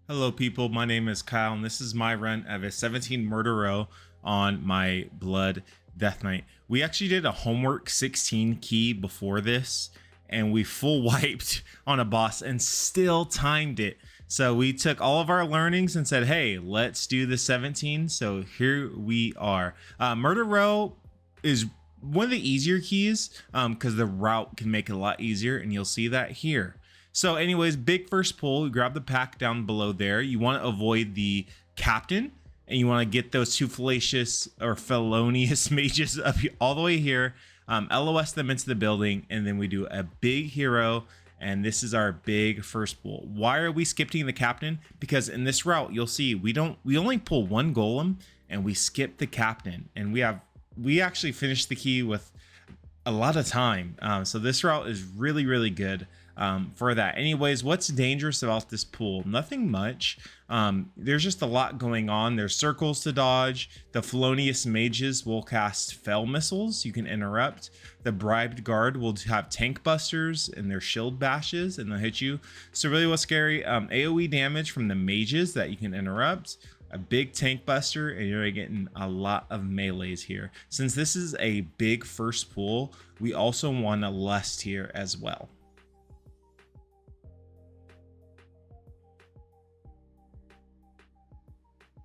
Hello people, my name is Kyle and this is my run of a 17 murder row on my blood death knight. We actually did a homework 16 key before this and we full wiped on a boss and still timed it. So we took all of our learnings and said, hey, let's do the 17. So here we are. Murder row is one of the easier keys because the route can make it a lot easier, and you'll see that here. So anyways, big first pull, you grab the pack down below there. You want to avoid the captain and you want to get those two fallacious or felonious mages up all the way here. LOS them into the building, and then we do a big hero, and this is our big first pull. Why are we skipping the captain? Because in this route, you'll see we only pull one golem and we skip the captain, and we actually finished the key with a lot of time. So this route is really good for that. Anyways, what's dangerous about this pool? Nothing much. There's just a lot going on. There's circles to dodge. The felonious mages will cast fell missiles you can interrupt. The bribed guard will have tank busters and their shield bashes, and they'll hit you. So really what's scary, AoE damage from the mages that you can interrupt, a big tank buster, and you're getting a lot of melees here. Since this is a big first pool, we also want a lust here as well.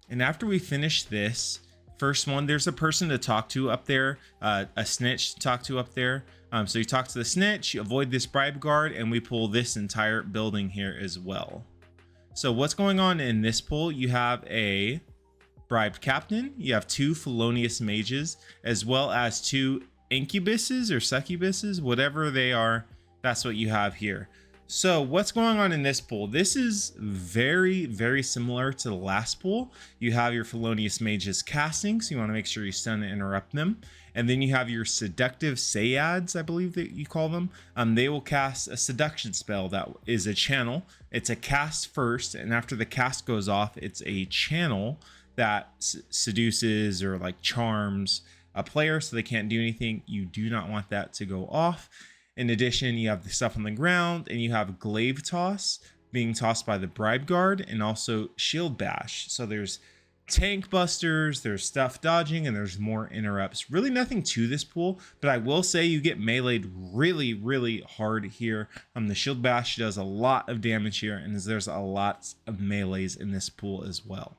And after we finish this first one, there's a person to talk to up there, a snitch to talk to up there. So you talk to the snitch, you avoid this bribe guard, and we pull this entire building here as well. So what's going on in this pull? You have a bribed captain, you have two felonious mages, as well as two incubuses or succubuses, whatever they are. That's what you have here. So what's going on in this pool? This is very similar to the last pool. You have your felonious mages casting, so you want to make sure you stun and interrupt them. And then you have your seductive Saiyads, I believe that you call them. They will cast a seduction spell that is a channel. It's a cast first, and after the cast goes off, it's a channel that seduces or like charms a player so they can't do anything. You do not want that to go off. In addition, you have the stuff on the ground, and you have glaive toss being tossed by the bribe guard, and also shield bash. So there's tank busters, there's stuff dodging, and there's more interrupts. Really nothing to this pool, but I will say you get meleeed really hard here. The shield bash does a lot of damage here, and there's a lot of melees in this pool as well.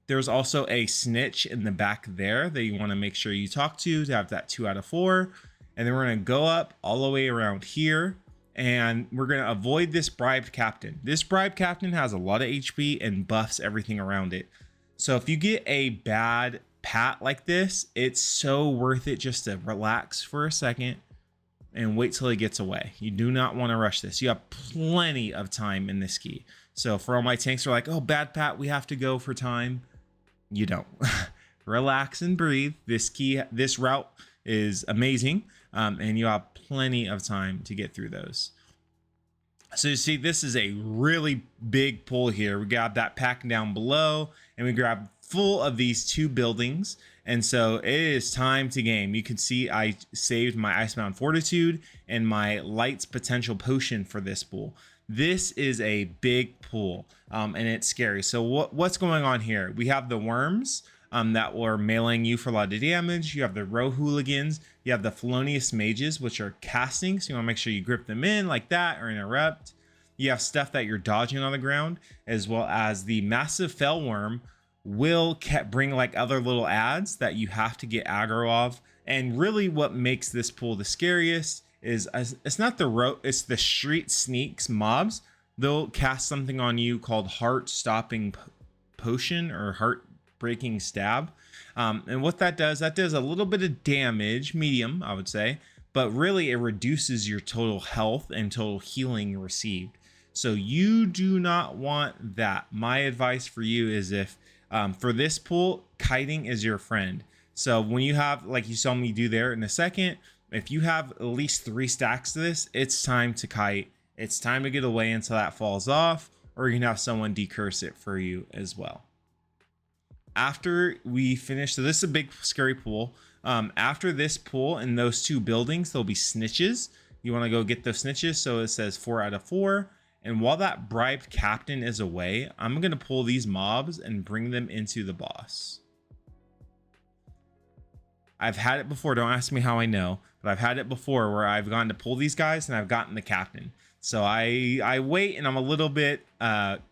There's also a snitch in the back there that you want to make sure you talk to have that 2 out of 4. And then we're going to go up all the way around here, and we're going to avoid this bribed captain. This bribed captain has a lot of HP and buffs everything around it. So if you get a bad pat like this, it's so worth it just to relax for a second and wait till he gets away. You do not want to rush this. You have plenty of time in this key. So for all my tanks who are like, oh, bad pat, we have to go for time. You don't. Relax and breathe. This route is amazing, and you have plenty of time to get through those. So you see, this is a really big pull here. We got that pack down below, and we grab full of these two buildings, and so it is time to game. You can see I saved my Icebound Fortitude and my Light's Potential Potion for this pull. This is a big pull, and it's scary. So what's going on here? We have the worms that were mailing you for a lot of damage. You have the row hooligans. You have the felonious mages, which are casting. So you want to make sure you grip them in like that or interrupt. You have stuff that you're dodging on the ground, as well as the massive fell worm will bring like other little ads that you have to get aggro of. And really what makes this pull the scariest is it's not the row, it's the street sneaks mobs. They'll cast something on you called heart stopping potion or heart breaking stab. And what that does a little bit of damage, medium, I would say, but really it reduces your total health and total healing received. So you do not want that. My advice for you is if for this pool, kiting is your friend. So when you have, like you saw me do there in a second, if you have at least 3 stacks to this, it's time to kite. It's time to get away until that falls off, or you can have someone decurse it for you as well. After we finish, so this is a big scary pool. After this pool in those 2 buildings, there'll be snitches. You want to go get those snitches. So it says 4 out of 4. And while that bribed captain is away, I'm going to pull these mobs and bring them into the boss. I've had it before. Don't ask me how I know, but I've had it before where I've gone to pull these guys and I've gotten the captain. So I wait, and I'm a little bit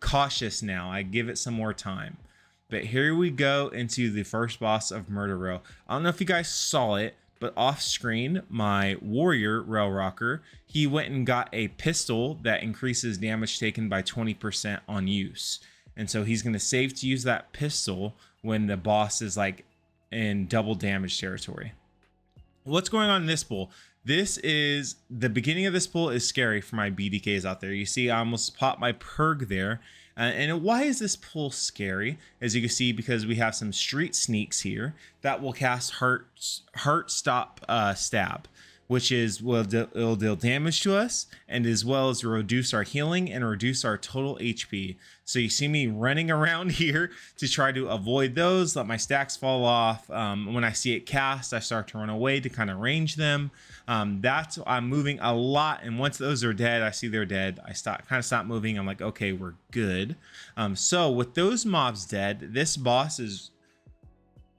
cautious now. I give it some more time. But here we go into the first boss of Murder Row. I don't know if you guys saw it, but off screen, my warrior, Rail Rocker, he went and got a pistol that increases damage taken by 20% on use. And so he's going to save to use that pistol when the boss is like in double damage territory. What's going on in this pool? This is the beginning of this pool is scary for my BDKs out there. You see, I almost popped my perg there. And why is this pool scary? As you can see, because we have some street sneaks here that will cast heart stop stab, which is it'll deal damage to us, and as well as reduce our healing and reduce our total HP. So you see me running around here to try to avoid those, let my stacks fall off. When I see it cast, I start to run away to kind of range them. I'm moving a lot, and once those are dead, I see they're dead, I stop moving. I'm like, okay, we're good. So with those mobs dead, this boss is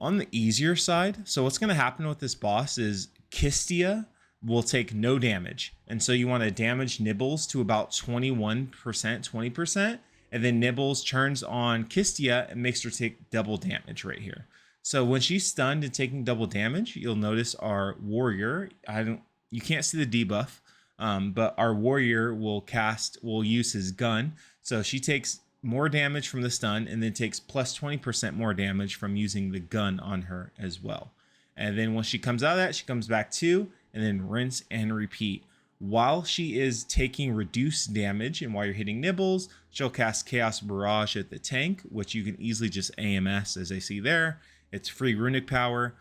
on the easier side. So what's going to happen with this boss is Kystia will take no damage, and so you want to damage Nibbles to about 21%, 20%, and then Nibbles turns on Kystia and makes her take double damage right here. So when she's stunned and taking double damage, you'll notice our warrior, you can't see the debuff, but our warrior will use his gun. So she takes more damage from the stun and then takes plus 20% more damage from using the gun on her as well. And then when she comes out of that, she comes back to, and then rinse and repeat. While she is taking reduced damage and while you're hitting Nibbles, she'll cast Chaos Barrage at the tank, which you can easily just AMS, as I see there. It's free runic power.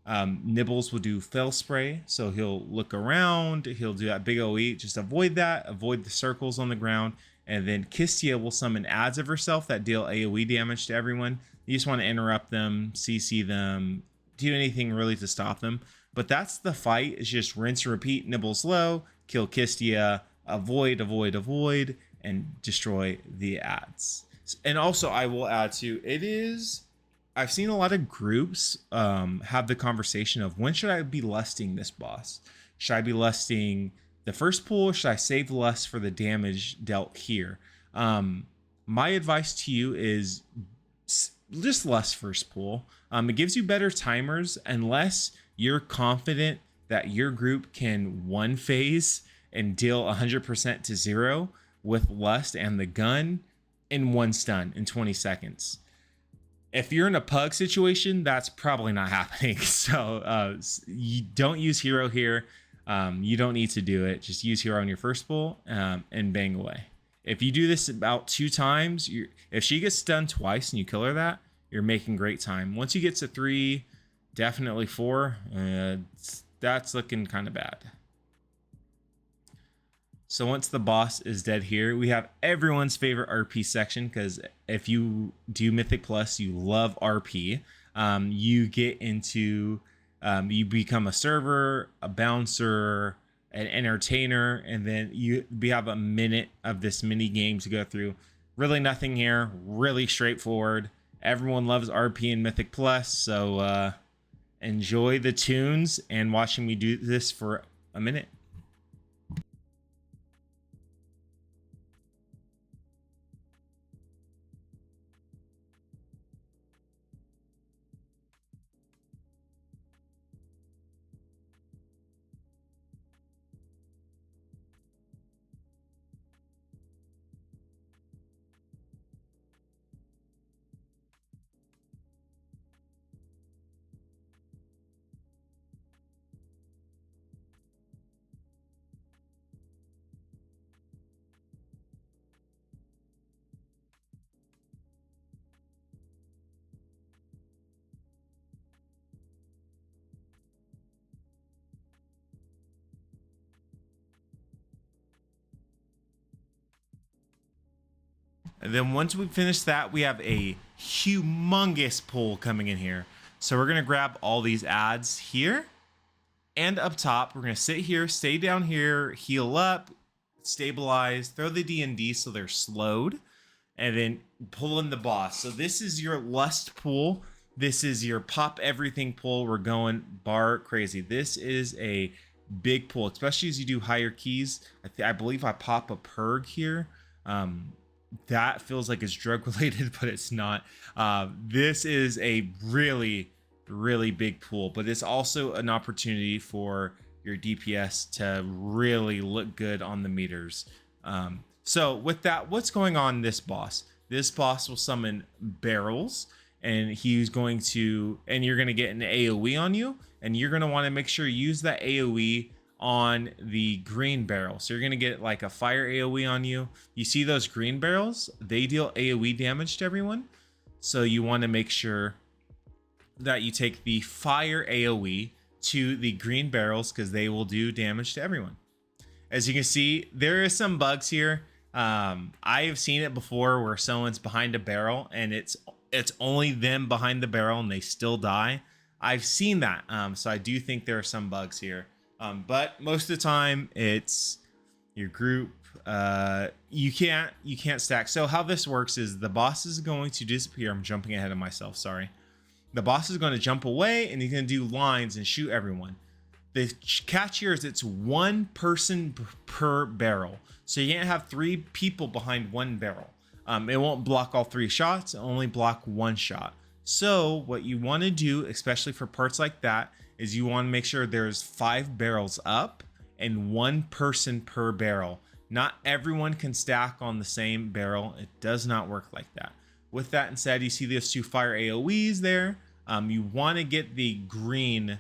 Nibbles will do Fell Spray, so he'll look around, he'll do that big OE. Just avoid that, avoid the circles on the ground, and then Kystia will summon ads of herself that deal AoE damage to everyone. You just want to interrupt them, CC them, do anything really to stop them. But that's the fight. It's just rinse and repeat. Nibbles low, kill Kystia, avoid, and destroy the ads. And also, I will add to I've seen a lot of groups have the conversation of, when should I be lusting this boss? Should I be lusting the first pool, or should I save lust for the damage dealt here? My advice to you is just lust first pool. It gives you better timers unless you're confident that your group can one phase and deal 100% to 0 with lust and the gun in one stun in 20 seconds. If you're in a pug situation, that's probably not happening. So you don't use hero here. You don't need to do it. Just use hero on your first pull and bang away. If you do this about 2 times, if she gets stunned twice and you kill her, you're making great time. Once you get to 3, definitely 4, that's looking kind of bad. So once the boss is dead here, we have everyone's favorite RP section, because if you do Mythic Plus, you love RP. You get into, you become a server, a bouncer, an entertainer, and then we have a minute of this mini game to go through. Really nothing here, really straightforward. Everyone loves RP and Mythic Plus, so enjoy the tunes and watching me do this for a minute. And then once we finish that, we have a humongous pull coming in here. So we're going to grab all these ads here and up top. We're going to sit here, stay down here, heal up, stabilize, throw the D&D so they're slowed, and then pull in the boss. So this is your lust pool. This is your pop everything pool. We're going bar crazy. This is a big pool, especially as you do higher keys. I believe I pop a perg here. That feels like it's drug related, but it's not. This is a really, really big pool, but it's also an opportunity for your DPS to really look good on the meters. So with that, what's going on this boss? This boss will summon barrels, and he's going to, and you're going to get an AoE on you, and you're going to want to make sure you use that AoE on the green barrel. So you're going to get like a fire AoE on you. You see those green barrels? They deal AoE damage to everyone. So you want to make sure that you take the fire AoE to the green barrels, because they will do damage to everyone. As you can see, there is some bugs here. I have seen it before where someone's behind a barrel and it's only them behind the barrel and they still die. I've seen that. So I do think there are some bugs here. But most of the time it's your group. You can't stack. So how this works is the boss is going to disappear. I'm jumping ahead of myself. Sorry. The boss is going to jump away and he's going to do lines and shoot everyone. The catch here is it's one person per barrel. So you can't have 3 people behind one barrel. It won't block all 3 shots. It'll only block 1 shot. So what you want to do, especially for parts like that, is you want to make sure there's 5 barrels up and 1 person per barrel. Not everyone can stack on the same barrel. It does not work like that. With that instead, you see those 2 fire AoEs there. You want to get the green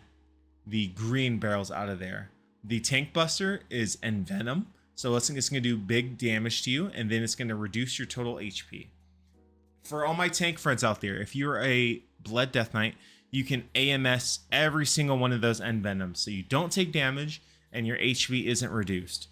barrels out of there. The tank buster is envenom, so it's going to do big damage to you, and then it's going to reduce your total HP. For all my tank friends out there, if you're a Blood Death Knight, you can AMS every single one of those envenoms, so you don't take damage and your HP isn't reduced.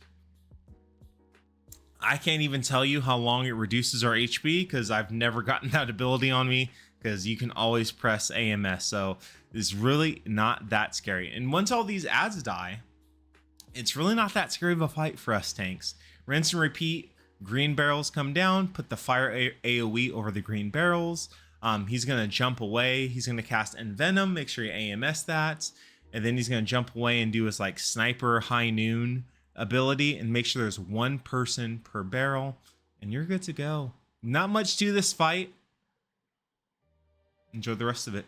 I can't even tell you how long it reduces our HP because I've never gotten that ability on me, because you can always press AMS. So it's really not that scary. And once all these ads die, it's really not that scary of a fight for us tanks. Rinse and repeat. Green barrels come down, put the fire AoE over the green barrels. He's going to jump away. He's going to cast Envenom. Make sure you AMS that. And then he's going to jump away and do his like sniper high noon ability and make sure there's 1 person per barrel. And you're good to go. Not much to this fight. Enjoy the rest of it.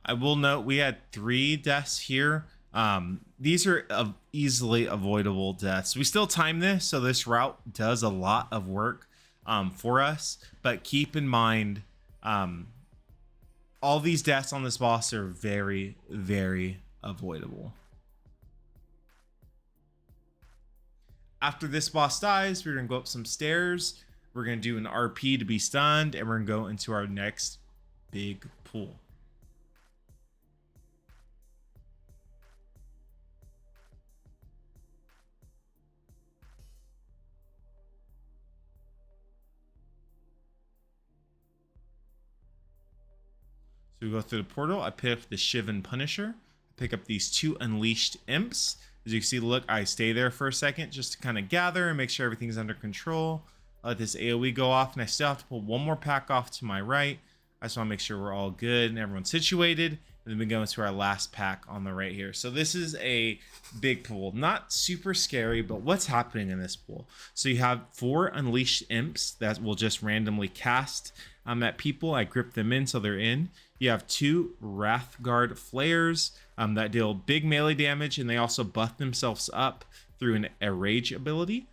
I will note we had 3 deaths here. These are easily avoidable deaths. We still time this, so this route does a lot of work for us. But keep in mind, all these deaths on this boss are very, very avoidable. After this boss dies, we're going to go up some stairs. We're going to do an RP to be stunned, and we're going to go into our next big pool. So we go through the portal. I pick up the Shivan Punisher. I pick up these 2 Unleashed Imps. As you can see, look, I stay there for a second just to kind of gather and make sure everything's under control. I let this AoE go off, and I still have to pull 1 more pack off to my right. I just want to make sure we're all good and everyone's situated. And then we go into our last pack on the right here. So this is a big pool. Not super scary, but what's happening in this pool? So you have 4 Unleashed Imps that will just randomly cast at people. I grip them in so they're in. You have 2 Wrathguard Flares that deal big melee damage, and they also buff themselves up through a rage ability.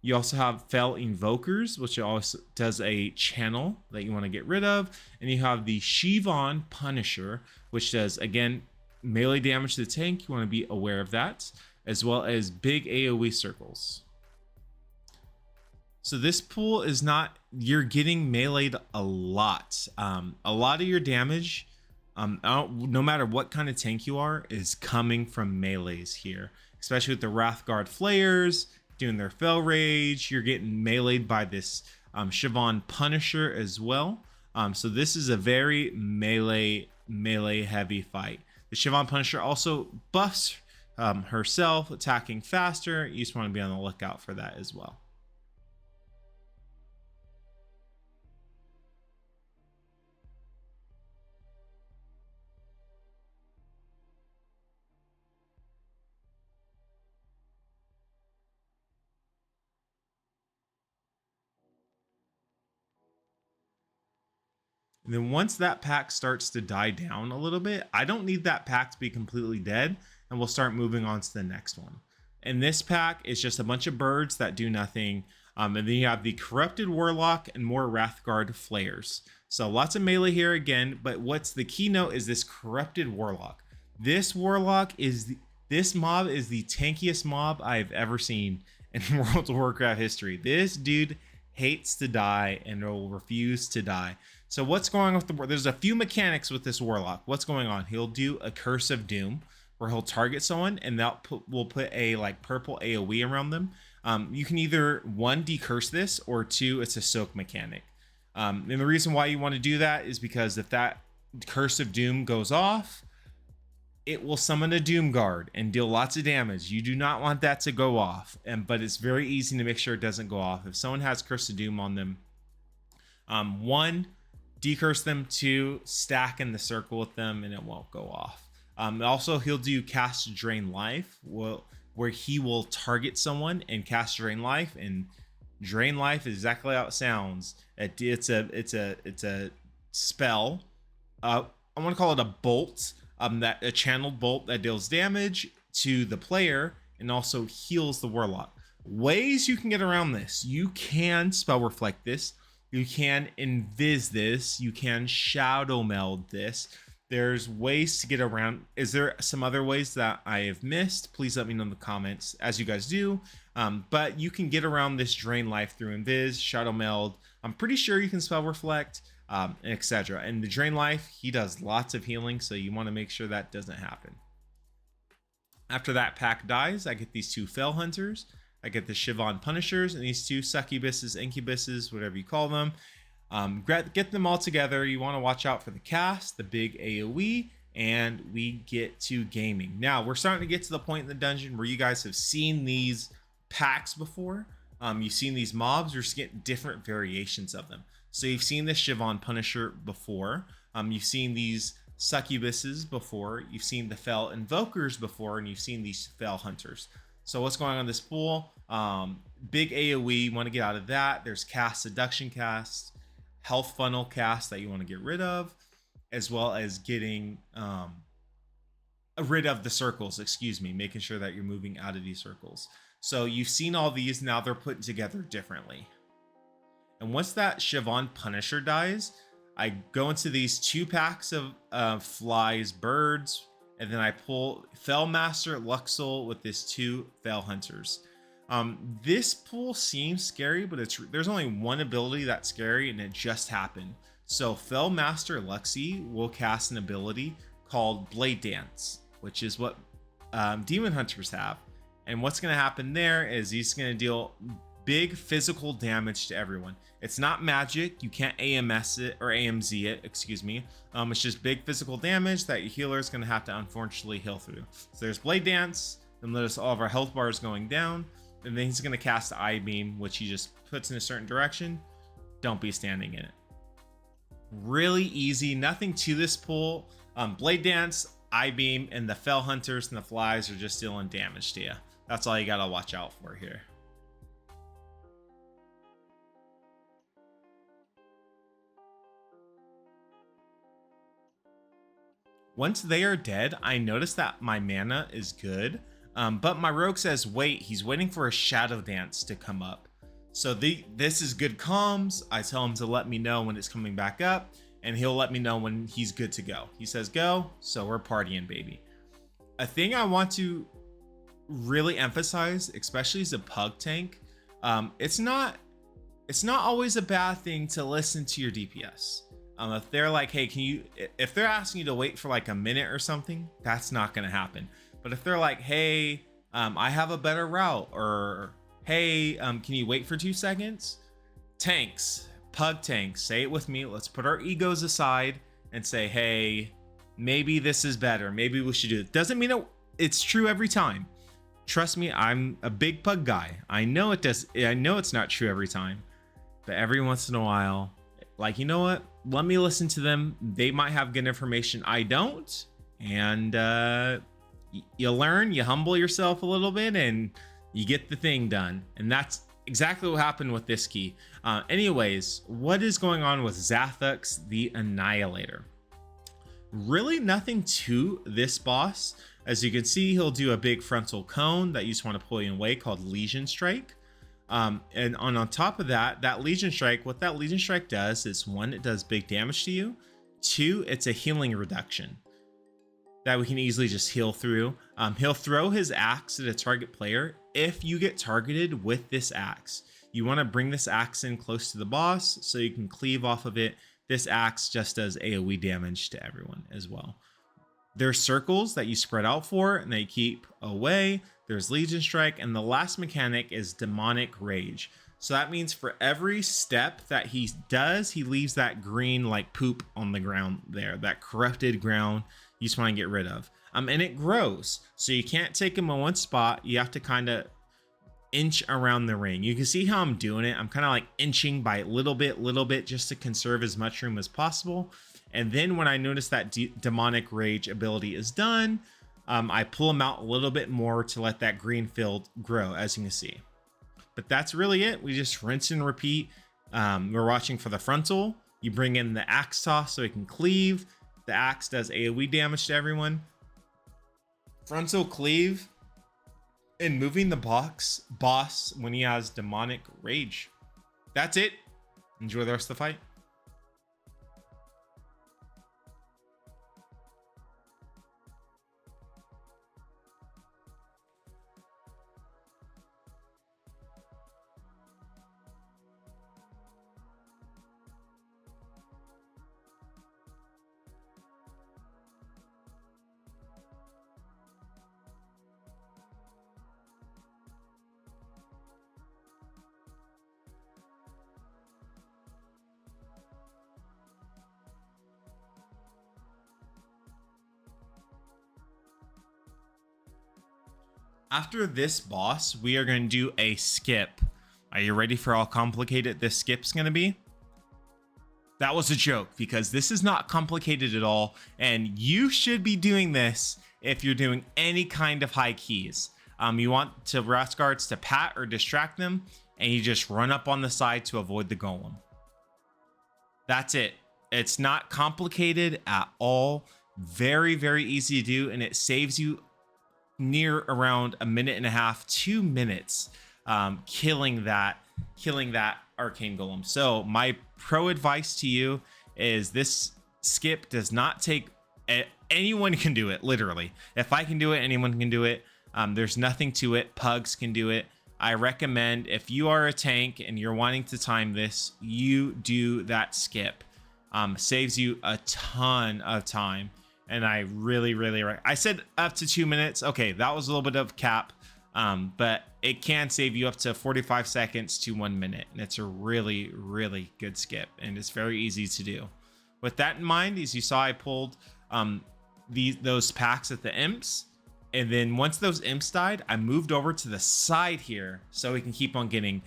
You also have Fel Invokers, which also does a channel that you want to get rid of. And you have the Shivan Punisher, which does, again, melee damage to the tank. You want to be aware of that, as well as big AoE circles. So this pool is not, you're getting meleeed a lot. A lot of your damage, no matter what kind of tank you are, is coming from melees here, especially with the Wrathguard Flayers doing their Fel Rage. You're getting meleeed by this Shivan Punisher as well. So this is a very melee heavy fight. The Shivan Punisher also buffs herself, attacking faster. You just want to be on the lookout for that as well. And then once that pack starts to die down a little bit, I don't need that pack to be completely dead, and we'll start moving on to the next one. And this pack is just a bunch of birds that do nothing. And then you have the Corrupted Warlock and more Wrathguard Flayers. So lots of melee here again, but what's the keynote is this Corrupted Warlock. This Warlock is, this mob is the tankiest mob I've ever seen in World of Warcraft history. This dude hates to die and will refuse to die. So what's going on with there's a few mechanics with this Warlock. What's going on? He'll do a Curse of Doom where he'll target someone and that will put a like purple AoE around them. You can either 1, decurse this, or 2, it's a soak mechanic. And the reason why you want to do that is because if that Curse of Doom goes off, it will summon a Doom Guard and deal lots of damage. You do not want that to go off, but it's very easy to make sure it doesn't go off. If someone has Curse of Doom on them, 1, decurse them, 2, stack in the circle with them and it won't go off. Also, he'll do Cast Drain Life, where he will target someone and cast Drain Life, and Drain Life is exactly how it sounds. It's a spell. I want to call it a bolt. That a channeled bolt that deals damage to the player and also heals the Warlock. Ways you can get around this: you can spell reflect this, you can invis this, you can shadow meld this. There's ways to get around. Is there some other ways that I have missed? Please let me know in the comments as you guys do. But you can get around this Drain Life through invis, shadow meld. I'm pretty sure you can spell reflect, etc. And the Drain Life, he does lots of healing, so you want to make sure that doesn't happen. After that pack dies, I get these 2 Fel Hunters. I get the Shivan Punishers and these 2 Succubuses, Incubuses, whatever you call them. Get them all together. You want to watch out for the cast, the big AoE, and we get to gaming. Now, we're starting to get to the point in the dungeon where you guys have seen these packs before. You've seen these mobs. You're just getting different variations of them. So you've seen the Shivan Punisher before. You've seen these Succubuses before. You've seen the Fel Invokers before, and you've seen these Fel Hunters. So what's going on in this pool? Big AoE, you want to get out of that. There's cast, seduction cast, health funnel cast that you want to get rid of, as well as getting rid of the circles, making sure that you're moving out of these circles. So you've seen all these, now they're put together differently. And once that Shivan Punisher dies, I go into these 2 packs of flies, birds, and then I pull Felmaster Luxel with this 2 Fel Hunters. This pool seems scary, but there's only one ability that's scary, and it just happened. So Felmaster Luxi will cast an ability called Blade Dance, which is what Demon Hunters have. And what's going to happen there is he's going to deal big physical damage to everyone. It's not magic. You can't AMS it or AMZ it, it's just big physical damage that your healer is going to have to unfortunately heal through. So there's Blade Dance, and notice all of our health bars going down. And then he's going to cast Eye Beam, which he just puts in a certain direction. Don't be standing in it. Really easy, nothing to this pool. Blade Dance, Eye Beam, and the Fel Hunters and the flies are just dealing damage to you. That's all you got to watch out for here. Once they are dead, I notice that my mana is good. But my rogue says, wait, he's waiting for a shadow dance to come up. So this is good comms. I tell him to let me know when it's coming back up, and he'll let me know when he's good to go. He says go, so we're partying, baby. A thing I want to really emphasize, especially as a pug tank, it's not always a bad thing to listen to your DPS. If they're like, hey, if they're asking you to wait for like a minute or something, that's not going to happen. But if they're like, hey, I have a better route, or hey, can you wait for 2 seconds? Tanks, pug tanks, say it with me. Let's put our egos aside and say, hey, maybe this is better. Maybe we should do it. Doesn't mean it's true every time. Trust me, I'm a big pug guy. I know it does. I know it's not true every time, but every once in a while, like, you know what? Let me listen to them. They might have good information I don't. And you learn, you humble yourself a little bit, and you get the thing done. And that's exactly what happened with this key. Anyways, what is going on with Zathux the Annihilator? Really nothing to this boss. As you can see, he'll do a big frontal cone that you just want to pull you away, called Legion Strike. And on top of that Legion Strike, what that Legion Strike does is, 1, it does big damage to you. 2, it's a healing reduction that we can easily just heal through. He'll throw his axe at a target player. If you get targeted with this axe, you want to bring this axe in close to the boss so you can cleave off of it. This axe just does AoE damage to everyone as well. There's circles that you spread out for and they keep away. There's Legion Strike, and the last mechanic is Demonic Rage. So that means for every step that he does, he leaves that green like poop on the ground there, that corrupted ground you just want to get rid of. And it grows, so you can't take him in one spot. You have to kind of inch around the ring. You can see how I'm doing it. I'm kind of like inching by little bit, just to conserve as much room as possible. And then when I notice that Demonic Rage ability is done, I pull him out a little bit more to let that green field grow, as you can see. But that's really it. We just rinse and repeat. We're watching for the frontal. You bring in the axe toss so he can cleave. The axe does AoE damage to everyone. Frontal cleave, and moving the boss when he has Demonic Rage. That's it. Enjoy the rest of the fight. After this boss, we are going to do a skip. Are you ready for how complicated this skip's going to be? That was a joke, because this is not complicated at all, and you should be doing this if you're doing any kind of high keys. You want to Wrath Guards to pat or distract them, and you just run up on the side to avoid the golem. That's it. It's not complicated at all. Very, very easy to do, and it saves you near around 1.5 minutes, 2 minutes, killing that arcane golem. So my pro advice to you is, this skip does not take, anyone can do it, literally. If I can do it, anyone can do it. There's nothing to it. Pugs can do it. I recommend, if you are a tank and you're wanting to time this, you do that skip. Saves you a ton of time. And I really, I said up to 2 minutes. Okay, that was a little bit of cap, but it can save you up to 45 seconds to 1 minute. And it's a really, really good skip, and it's very easy to do. With that in mind, as you saw, I pulled those packs at the imps. And then once those imps died, I moved over to the side here so we can keep on getting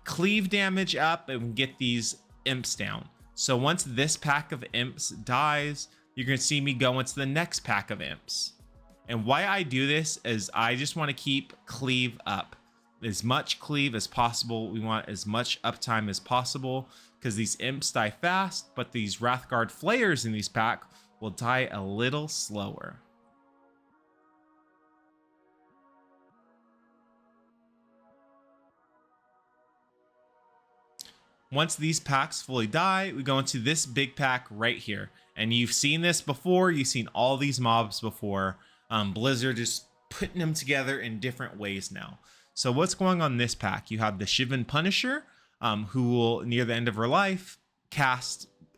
cleave damage up and we can get these imps down. So once this pack of imps dies, you're going to see me go into the next pack of imps. And why I do this is I just want to keep cleave up. As much cleave as possible. We want as much uptime as possible, because these imps die fast, but these Wrathguard Flayers in these pack will die a little slower. Once these packs fully die, we go into this big pack right here. And you've seen this before. You've seen all these mobs before. Blizzard just putting them together in different ways now. So what's going on in this pack? You have the Shivan Punisher, who will, near the end of her life,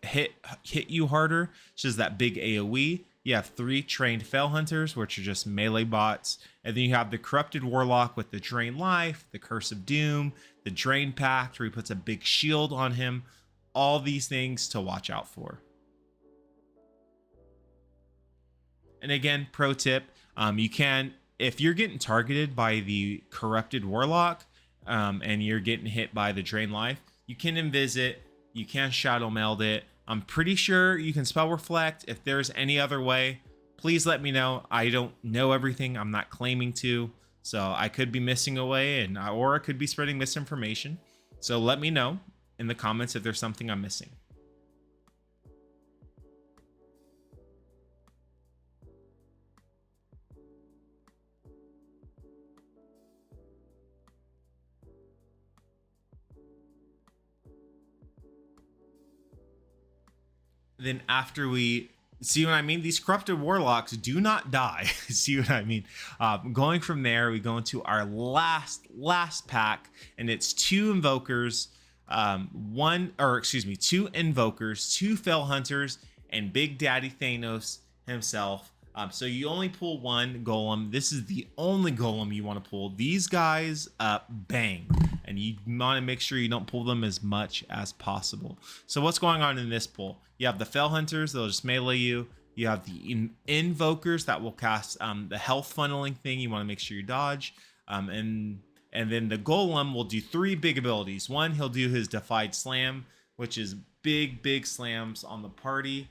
hit you harder. She does that big AoE. You have 3 trained Fell Hunters, which are just melee bots. And then you have the Corrupted Warlock with the Drain Life, the Curse of Doom, the Drain Pact, where he puts a big shield on him. All these things to watch out for. And again, pro tip, you can, if you're getting targeted by the Corrupted Warlock and you're getting hit by the Drain Life, you can invis it, you can Shadow Meld it. I'm pretty sure you can Spell Reflect. If there's any other way, please let me know. I don't know everything. I'm not claiming to. So I could be missing away, or I could be spreading misinformation. So let me know in the comments if there's something I'm missing. Then after we see what I mean, these Corrupted Warlocks do not die. See what I mean? Going from there, we go into our last pack, and it's 2 Invokers, 2 Invokers, 2 Fell Hunters, and Big Daddy Thanos himself. So you only pull 1 Golem. This is the only Golem you want to pull. These guys bang, and you want to make sure you don't pull them as much as possible. So what's going on in this pull? You have the Fell Hunters, they'll just melee you. You have the Invokers that will cast the health funneling thing. You want to make sure you dodge. And then the Golem will do 3 big abilities. One, he'll do his Defied Slam, which is big slams on the party.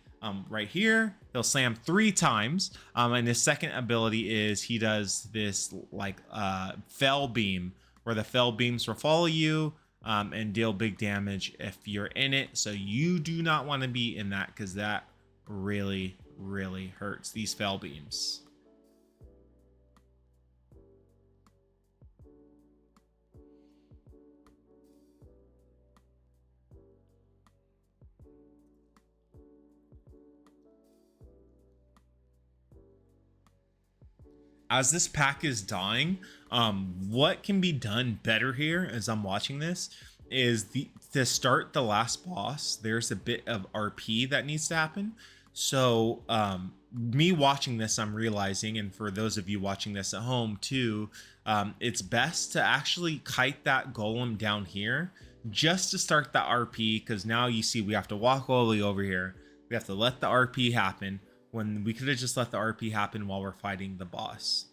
Right here, he'll slam 3 times. And his second ability is he does this like Fell Beam, where the Fell Beams will follow you and deal big damage if you're in it. So you do not want to be in that, because that really hurts, these Fell Beams. As this pack is dying, what can be done better here as I'm watching this is to start the last boss, there's a bit of RP that needs to happen. So me watching this, I'm realizing, and for those of you watching this at home too, it's best to actually kite that Golem down here just to start the RP, because now you see we have to walk all the way over here. We have to let the RP happen, when we could have just let the RP happen while we're fighting the boss.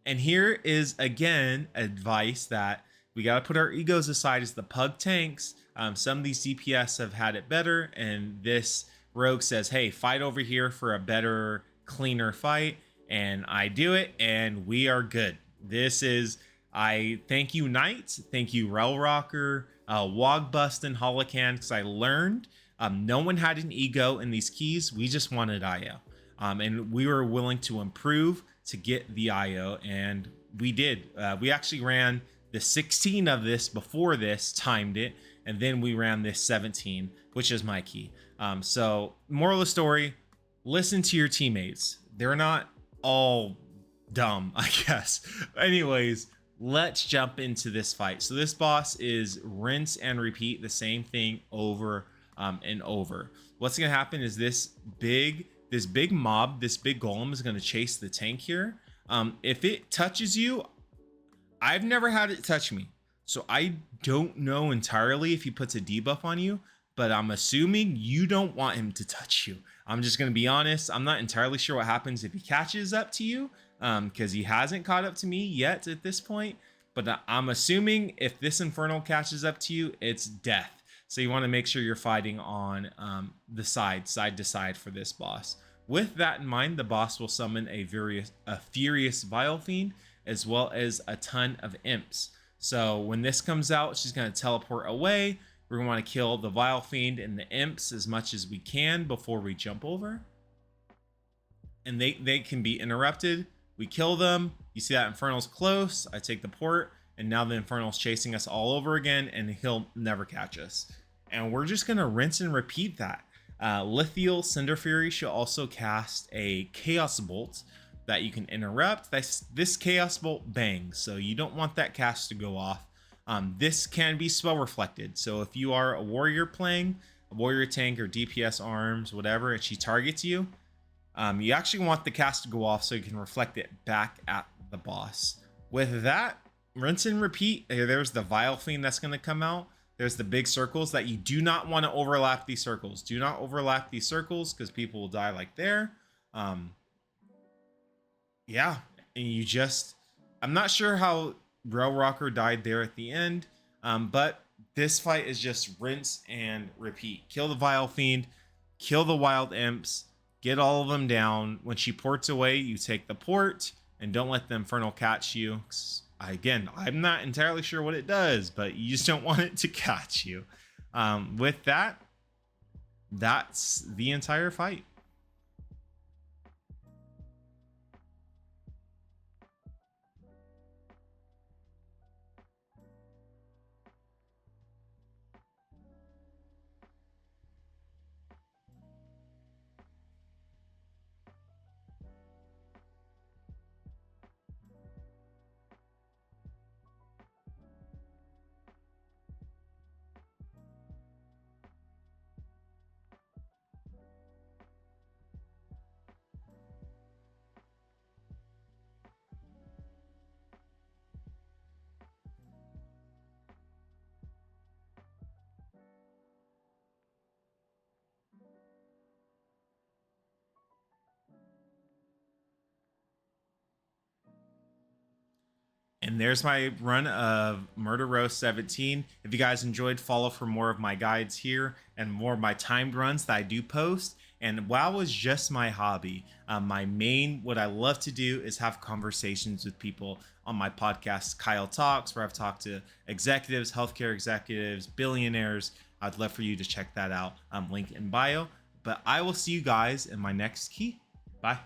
And here is, again, advice that we got to put our egos aside as the pug tanks. Some of these DPS have had it better, and this rogue says, hey, fight over here for a better, cleaner fight. And I do it, and we are good. This is, I thank you, Knights. Thank you, Rel Rocker, Wogbustin, Holocan, because I learned no one had an ego in these keys. We just wanted IO. And we were willing to improve to get the IO, and we did. We actually ran the 16 of this before this, timed it, and then we ran this 17, which is my key. So moral of the story, listen to your teammates. They're not all dumb, I guess. Anyways, let's jump into this fight. So this boss is rinse and repeat the same thing over and over. What's gonna happen is this big mob, this big golem is going to chase the tank here. If it touches you, I've never had it touch me, so I don't know entirely if he puts a debuff on you, but I'm assuming you don't want him to touch you. I'm just going to be honest. I'm not entirely sure what happens if he catches up to you, because he hasn't caught up to me yet at this point, but I'm assuming if this Infernal catches up to you, it's death. So you want to make sure you're fighting on the side to side for this boss. With that in mind, the boss will summon a furious Vile Fiend, as well as a ton of imps. So when this comes out, she's going to teleport away. We're going to want to kill the Vile Fiend and the imps as much as we can before we jump over. And they can be interrupted. We kill them. You see that Infernal's close. I take the port. And now the Infernal's chasing us all over again, and he'll never catch us. And we're just gonna rinse and repeat that. Lithial Cinder Fury should also cast a Chaos Bolt that you can interrupt. This Chaos Bolt bangs, so you don't want that cast to go off. This can be spell reflected, so if you are a warrior playing, a warrior tank or DPS arms, whatever, and she targets you, you actually want the cast to go off so you can reflect it back at the boss. With that, rinse and repeat. There's the Vile Fiend that's going to come out. There's the big circles that you do not want to overlap these circles. Do not overlap these circles because people will die like there. Yeah, and you just... I'm not sure how Rail Rocker died there at the end, but this fight is just rinse and repeat. Kill the Vile Fiend, kill the Wild Imps, get all of them down. When she ports away, you take the port, and don't let the Infernal catch you. Again, I'm not entirely sure what it does, but you just don't want it to catch you. With that, that's the entire fight. And there's my run of Murder Row 17. If you guys enjoyed, follow for more of my guides here and more of my timed runs that I do post. And WoW is just my hobby. What I love to do is have conversations with people on my podcast, Kyle Talks, where I've talked to executives, healthcare executives, billionaires. I'd love for you to check that out. Link in bio. But I will see you guys in my next key. Bye.